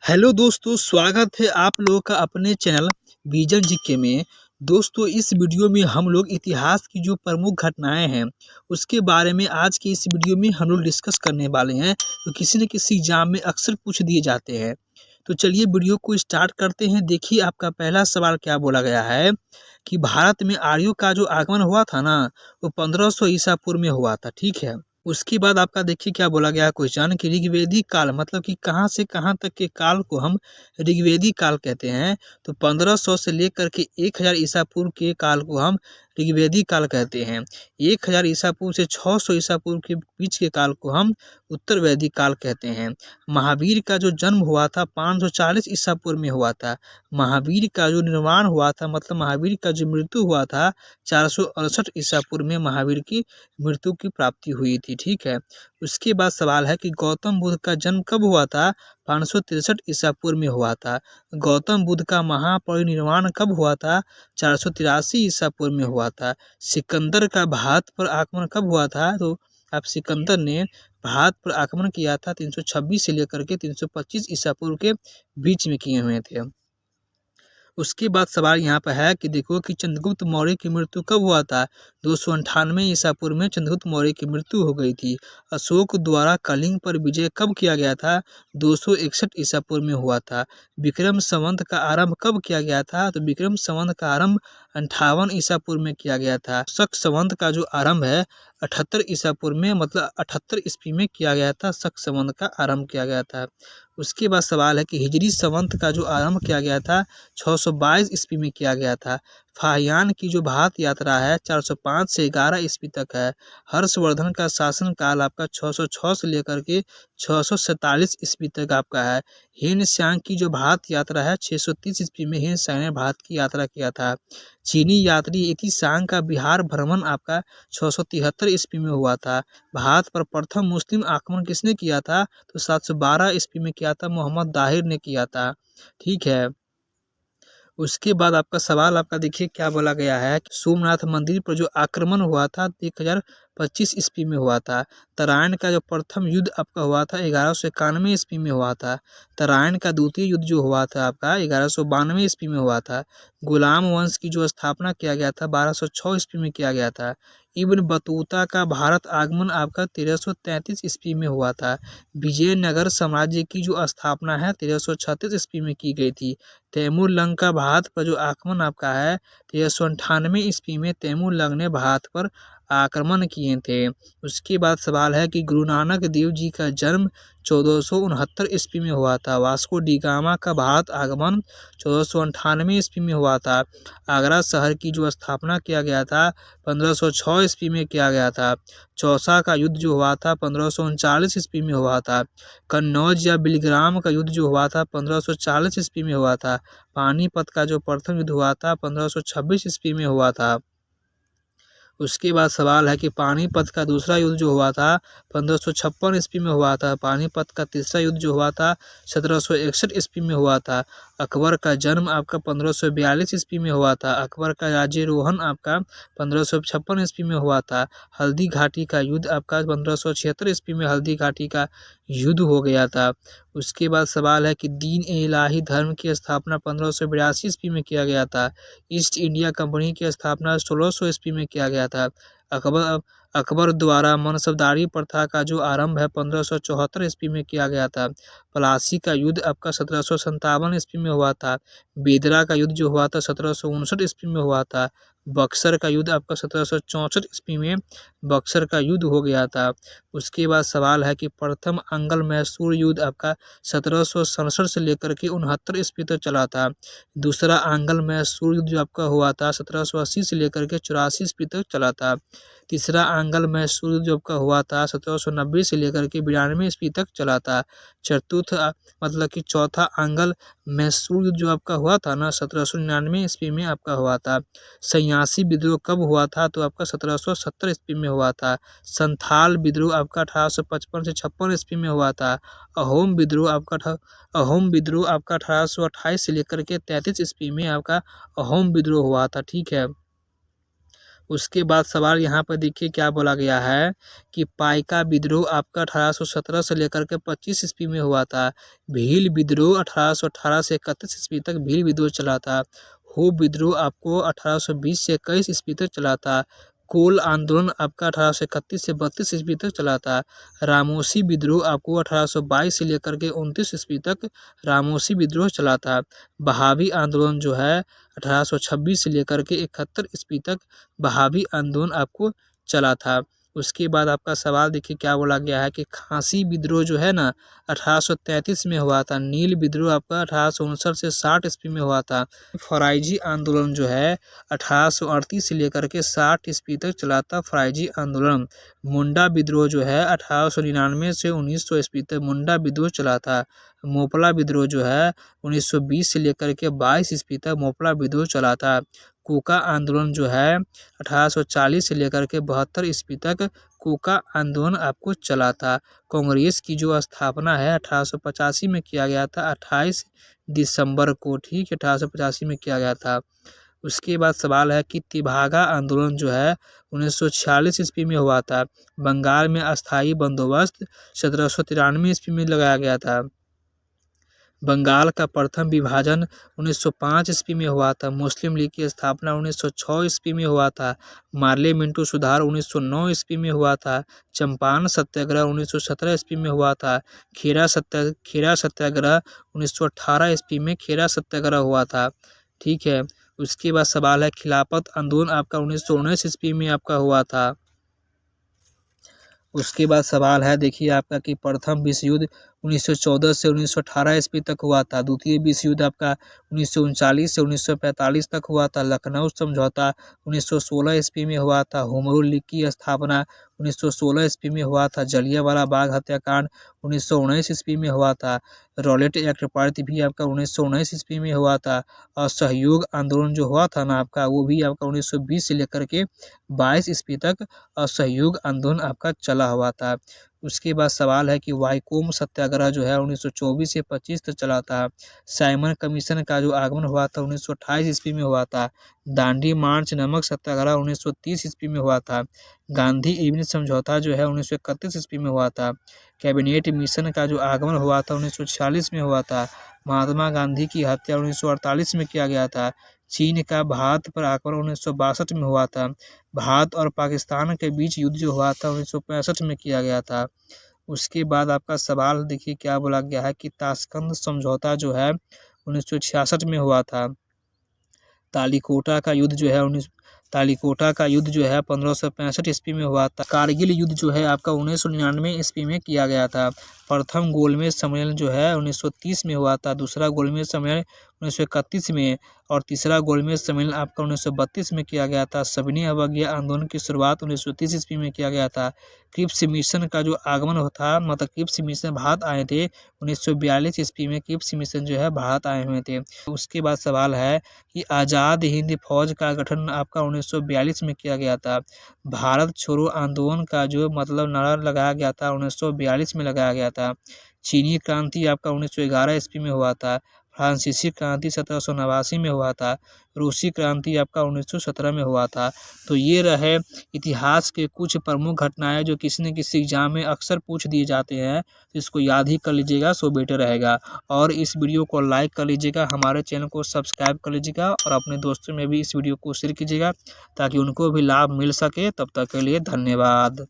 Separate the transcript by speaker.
Speaker 1: Hello दोस्तों, स्वागत है आप लोगों का अपने चैनल विजन जीके में। दोस्तों, इस वीडियो में हम लोग इतिहास की जो प्रमुख घटनाएं हैं उसके बारे में आज की इस वीडियो में हम लोग डिस्कस करने वाले हैं, तो किसी न किसी एग्जाम में अक्सर पूछ दिए जाते हैं। तो चलिए वीडियो को स्टार्ट करते हैं। देखिए, आपका पहला सवाल क्या बोला गया है कि भारत में आर्यों का जो आगमन हुआ था ना, वो 1500 ईसा पूर्व में हुआ था। ठीक है। उसके बाद आपका देखिए क्या बोला गया है क्वेश्चन कि ऋग्वेदिक काल मतलब कि कहाँ से कहाँ तक के काल को हम ऋग्वेदिक काल कहते हैं। तो 1500 से लेकर के 1000 ईसा पूर्व के काल को हम ऋग्वेदिक काल कहते हैं। 1000 ईसा पूर्व से 600 ईसा पूर्व के बीच के काल को हम उत्तर वैदिक काल कहते हैं। महावीर का जो जन्म हुआ था 540 ईसा पूर्व में हुआ था। महावीर का जो निर्वाण हुआ था मतलब महावीर का जो मृत्यु हुआ था 468 ईसा पूर्व में महावीर की मृत्यु की प्राप्ति हुई थी। ठीक है। उसके बाद सवाल है कि गौतम बुद्ध का जन्म कब हुआ था? 563 ईसा पूर्व में हुआ था। गौतम बुद्ध का महापरिनिर्वाण कब हुआ था? 483 ईसा पूर्व में हुआ था। सिकंदर का भारत पर आक्रमण कब हुआ था? तो आप सिकंदर ने भारत पर आक्रमण किया था 326 से लेकर के 325 ईसा पूर्व के बीच में किए हुए थे। उसके बाद सवाल यहाँ पर है कि देखो कि चंद्रगुप्त मौर्य की मृत्यु कब हुआ था? 298 ईसा पूर्व में चंद्रगुप्त मौर्य की मृत्यु हो गई थी। अशोक द्वारा कलिंग पर विजय कब किया गया था? 261 ईसा पूर्व में हुआ था। विक्रम संवत का आरंभ कब किया गया था? तो विक्रम संवत का आरंभ 58 ईसा पूर्व में किया गया था। शक संवत का जो आरंभ है 78 ईसा पूर्व में मतलब 78 ईस्वी में किया गया था। शक संवत का आरंभ किया गया था। उसके बाद सवाल है कि हिजरी संवत का जो आरंभ किया गया था 622 ईस्वी में किया गया था। फाहियान की जो भारत यात्रा है 405 से 11 ईस्वी तक है। हर्षवर्धन का शासन काल आपका 606 से लेकर के 647 ईस्वी तक आपका है। हिन सांग की जो भारत यात्रा है 630 ईस्वी में हिन सांग ने भारत की यात्रा किया था। चीनी यात्री इति सांग का बिहार भ्रमण आपका 673 ईस्वी में हुआ था। भारत पर प्रथम मुस्लिम आक्रमण किसने किया था? तो 712 ईस्वी में किया था, मोहम्मद दाहिर ने किया था। ठीक है। उसके बाद आपका सवाल आपका देखिए क्या बोला गया है कि सोमनाथ मंदिर पर जो आक्रमण हुआ था 1025 ईस्वी में हुआ था। तराइन का जो प्रथम युद्ध आपका हुआ था 1191 ईस्वी में हुआ था। तराइन का द्वितीय युद्ध जो हुआ था आपका 1192 ईस्वी में हुआ था। गुलाम वंश की जो स्थापना किया गया था 1206 ईस्वी में किया गया था। इब्न बतूता का भारत आगमन आपका 1333 ईस्वी में हुआ था। विजयनगर साम्राज्य की जो स्थापना है 1336 ईस्वी में की गई थी। तैमूर लंग का भारत पर जो आक्रमण आपका है 1398 ईस्वी में तैमूर लंग ने भारत पर आक्रमण किए थे। उसके बाद सवाल है कि गुरु नानक देव जी का जन्म 1469 ईस्वी में हुआ था। वास्को डी गामा का भारत आगमन 1498 ईस्वी में हुआ था। आगरा शहर की जो स्थापना किया गया था 1506 ईस्वी में किया गया था। चौसा का युद्ध जो हुआ था 1539 ईस्वी में हुआ था। कन्नौज या बिलग्राम का युद्ध जो हुआ था 1540 ईस्वी में हुआ था। पानीपत का जो प्रथम युद्ध हुआ था 1526 ईस्वी में हुआ था। उसके बाद सवाल है कि पानीपत का दूसरा युद्ध जो हुआ था 1556 ईस्वी में हुआ था। पानीपत का तीसरा युद्ध जो हुआ था 1761 ईस्वी में हुआ था। अकबर का जन्म आपका 1542 ईस्वी में हुआ था। अकबर का राज्यारोहण आपका 1556 ईस्वी में हुआ था। हल्दी घाटी का युद्ध आपका 1576 ईस्वी में हल्दी घाटी का युद्ध हो गया था। उसके बाद सवाल है कि दीन ए इलाही धर्म की स्थापना 1582 ईस्वी में किया गया था। ईस्ट इंडिया कंपनी की स्थापना 1600 ईस्वी में किया गया था। अकबर अकबर द्वारा मनसबदारी प्रथा का जो आरंभ है 1574 ईस्वी में किया गया था। प्लासी का युद्ध आपका 1757 ईस्वी में हुआ था। बेदरा का युद्ध जो हुआ था 1759 ईस्वी में हुआ था। बक्सर का युद्ध आपका 1764 ईस्वी में बक्सर का युद्ध हो गया था। उसके बाद सवाल है कि प्रथम अंगल मैसूर युद्ध आपका 1767 से लेकर के 69 ईस्वी तक चला था। दूसरा आंगल मैसूर युद्ध जो आपका हुआ था 1780 से लेकर के 84 ईस्वी तक चला था। तीसरा आंगल मैसूर युद्ध जो आपका हुआ था 1790 से लेकर के 92 ईस्वी तक चला था। चतुर्थ मतलब कि चौथा आंगल मैसूर युद्ध जो आपका हुआ था ना 1799 ईस्वी में आपका हुआ था। सन्यासी विद्रोह कब हुआ था? तो आपका 1770 ईस्वी में हुआ था। संथाल विद्रोह आपका 1855 से 56 ईस्वी में हुआ था। अहोम विद्रोह आपका 1828 से लेकर के 33 ईस्वी में आपका अहोम विद्रोह हुआ था। ठीक है। उसके बाद सवाल यहाँ पर देखिए क्या बोला गया है कि पाइका विद्रोह आपका 1817 से लेकर के 25 ईस्वी में हुआ था। भील विद्रोह 1818 से 31 ईस्वी तक भील विद्रोह चला था। हो विद्रोह आपको 1820 से 21 ईस्वी तक चला था। कोल आंदोलन आपका 1831 से 32 ईस्वी तक चला था। रामोसी विद्रोह आपको 1822 से लेकर के 29 ईस्वी तक रामोसी विद्रोह चला था। बहावी आंदोलन जो है 1826 से लेकर के 71 ईस्वी तक बहावी आंदोलन आपको चला था। उसके बाद आपका सवाल देखिए क्या बोला गया है कि खांसी विद्रोह जो है ना 1833 में हुआ था। नील विद्रोह आपका 1859 से 60 ईस्वी में हुआ था। फराइजी आंदोलन जो है 1838 से लेकर के 60 ईस्वी तक चला था फराइजी आंदोलन। मुंडा विद्रोह जो है 1899 से 1900 ईस्वी तक मुंडा विद्रोह चला था। मोपला विद्रोह जो है 1920 से लेकर के 22 ईस्वी तक मोपला विद्रोह चला था। कोका आंदोलन जो है 1840 से लेकर के 72 ईस्वी तक कोका आंदोलन आपको चला था। कांग्रेस की जो स्थापना है 1885 में किया गया था 28 दिसंबर को, ठीक है, 1885 में किया गया था। उसके बाद सवाल है कि तिभागा आंदोलन जो है 1946 ईस्वी में हुआ था। बंगाल में अस्थायी बंदोबस्त 1793 ईस्वी में लगाया गया था। बंगाल का प्रथम विभाजन 1905 ईस्वी में हुआ था। मुस्लिम लीग की स्थापना 1906 ईस्वी में हुआ था। मार्ले मिंटो सुधार 1909 ईस्वी में हुआ था। चंपारण सत्याग्रह 1917 ईस्वी में हुआ था। खेरा सत्याग्रह 1918 ईस्वी में खेरा सत्याग्रह हुआ था, ठीक है। उसके बाद सवाल है खिलाफत आंदोलन आपका 1919 ईस्वी में आपका हुआ था। उसके बाद सवाल है देखिए आपका कि प्रथम विश्व युद्ध 1914 से 1918 ईस्वी तक हुआ था। द्वितीय विश्व युद्ध आपका 1939 से 1945 तक हुआ था। लखनऊ समझौता 1916 ईस्वी में हुआ था। होमरूल लीग की स्थापना 1916 ईस्वी में हुआ था। जलियांवाला बाग हत्याकांड 1919 ईस्वी में हुआ था। रॉलेट एक्ट पारित भी आपका 1919 ईस्वी में हुआ था। असहयोग आंदोलन जो हुआ था ना आपका वो भी आपका 1920 से लेकर के 22 ईस्वी तक असहयोग आंदोलन आपका चला हुआ था। उसके बाद सवाल है कि वाईकोम सत्याग्रह जो है 1924 से 25 तक चला था। साइमन कमीशन का जो आगमन हुआ था 1928 ईस्वी में हुआ था। दांडी मार्च नमक सत्याग्रह 1930 ईस्वी में हुआ था। गांधी इरविन समझौता जो है 1931 ईस्वी में हुआ था। कैबिनेट मिशन का जो आगमन हुआ था 1946 में हुआ था। महात्मा गांधी की हत्या 1948 में किया गया था। चीन का भारत पर आक्रमण 1962 में हुआ था। भारत और पाकिस्तान के बीच युद्ध जो हुआ था 1965 में किया गया था। उसके बाद आपका सवाल देखिए क्या बोला गया है कि ताशकंद समझौता जो है 1966 में हुआ था। तालीकोटा का युद्ध जो है 1565 ईस्वी में हुआ था। कारगिल युद्ध जो है आपका 1999 ईस्वी में किया गया था। प्रथम गोलमेज सम्मेलन जो है 1930 में हुआ था। दूसरा गोलमेज सम्मेलन 1931 में और तीसरा गोलमेज सम्मेलन आपका 1932 में किया गया था। सविनय अवज्ञा आंदोलन की शुरुआत 1930 ईस्वी में किया गया था। क्रिप्स मिशन का जो आगमन था मतलब क्रिप्स मिशन भारत आए थे 1942 ईस्वी में क्रिप्स मिशन जो है भारत आए हुए थे। उसके बाद सवाल है कि आज़ाद हिंद फौज का गठन आपका 1942 में किया गया था। भारत छोड़ो आंदोलन का जो मतलब नारा लगाया गया था 1942 में लगाया गया था। चीनी क्रांति आपका 1911 ईस्वी में हुआ था। फ्रांसीसी क्रांति 1789 में हुआ था। रूसी क्रांति आपका 1917 में हुआ था। तो ये रहे इतिहास के कुछ प्रमुख घटनाएं जो किसी न किसी एग्जाम में अक्सर पूछ दिए जाते हैं, तो इसको याद ही कर लीजिएगा, सो बेटर रहेगा। और इस वीडियो को लाइक कर लीजिएगा, हमारे चैनल को सब्सक्राइब कर लीजिएगा और अपने दोस्तों में भी इस वीडियो को शेयर कीजिएगा ताकि उनको भी लाभ मिल सके। तब तक के लिए धन्यवाद।